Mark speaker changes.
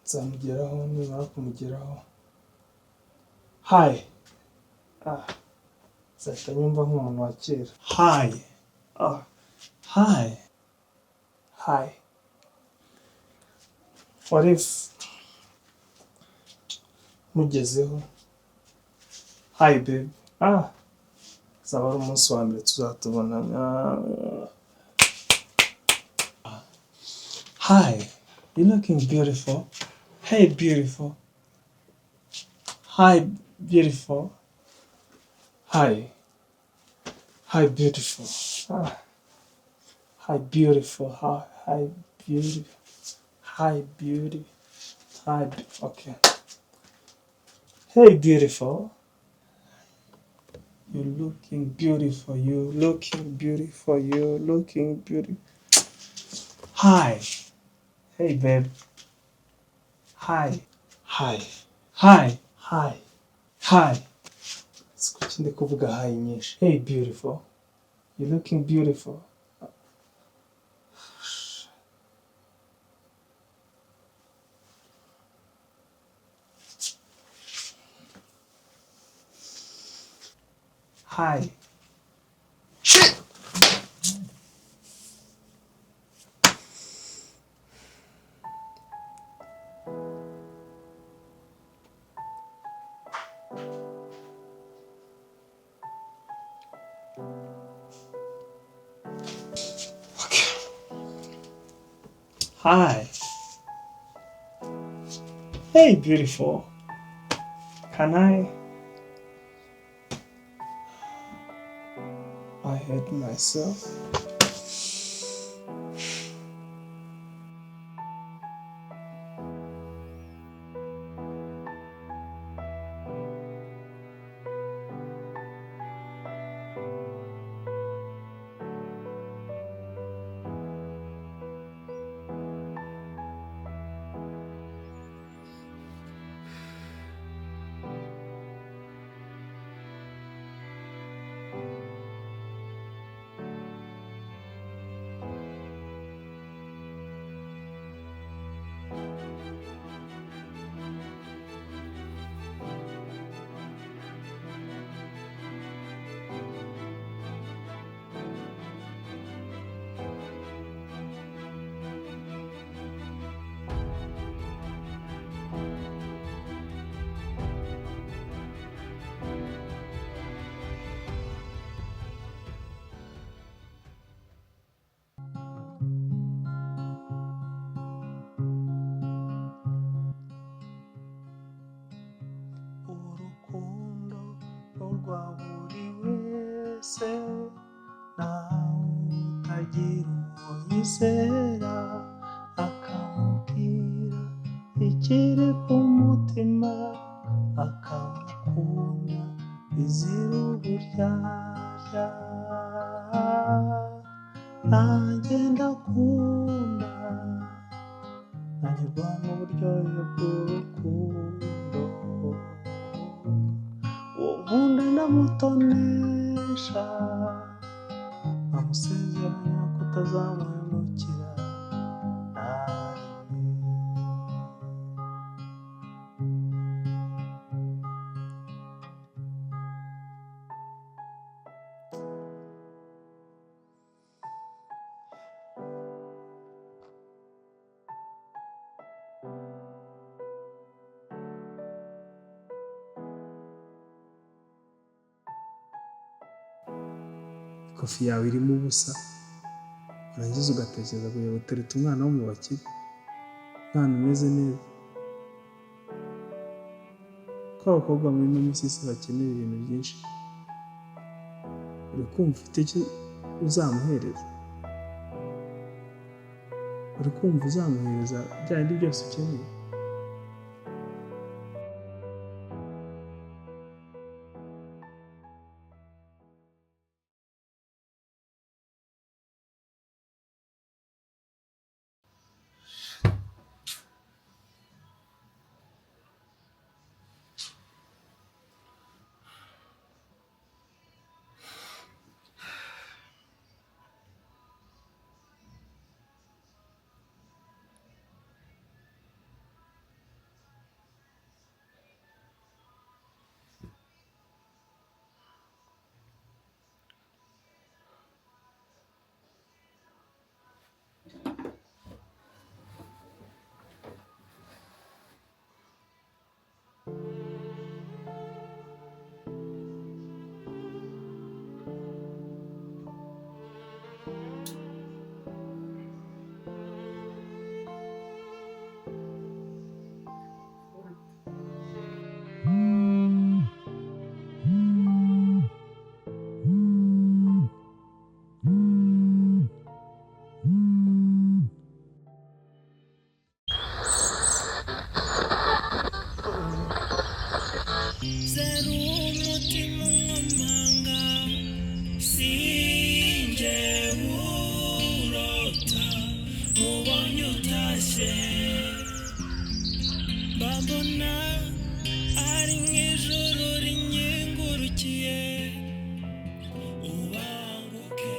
Speaker 1: nzamugeraho nimara kumugeraho. Hi. Nzahita nyumva nk'umuntu wa kera. Hi. Hi. Hi. What if mugezeho? Hi babe. Zaba ari umunsi wa mbere tuzatubonana. Hi. You're looking beautiful. Hey beautiful. Hi beautiful. Hi. Hi beautiful. Hi beautiful. Hi beautiful. Hi beauty. Okay. Hey beautiful. You're looking beautiful. You're looking beautiful. You're looking beautiful. Hi. Hey babe. Hi. Hi. Hi. Hi. Hi. Kuki ndi kuvuga hi nyinshi. Hey beautiful. You're looking beautiful. Hi. Shit. Okay. Hi. Hey beautiful. Can I hate myself? Urukundo rwa buri wese nawe utagira uwo yizera akamubwira ikiri ku mutima akamukunda bizira uburyarya. Nanjye ndakunda nanyurwa n'uburyohe bw'urukundo. Uwo nkunda ndamutonesha nkamusezeranya kutazamuhemukira na rimwe. Kofi yawe irimo ubusa urangiza ugatekereza kujya gutereta umwana wo mu bakire, umwana umeze neza. Ko abakobwa muri ino minsi bakenera ibintu byinshi, uri kumva ufite icyo uzamuhereza? Uri kumva uzamuhereza bya bindi byose ukeneye?
Speaker 2: umutima w'amanga sinjye urota mubonye utashye mbambona ari nk'ijuru rinyengurukiye ubanguke.